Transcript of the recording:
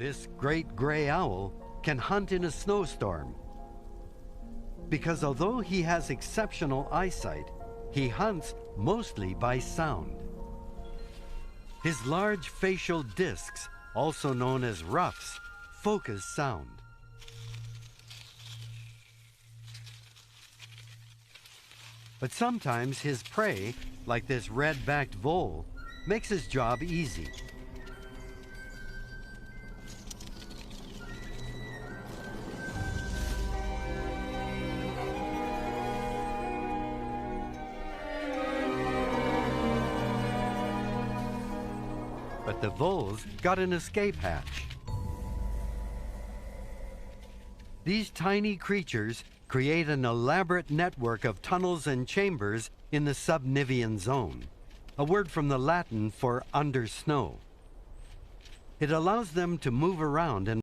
This great gray owl can hunt in a snowstorm because although he has exceptional eyesight, he hunts mostly by sound. His large facial discs, also known as ruffs, focus sound. But sometimes his prey, like this red-backed vole, makes his job easy. But the voles got an escape hatch. These tiny creatures create an elaborate network of tunnels and chambers in the subnivean zone, a word from the Latin for under snow. It allows them to move around and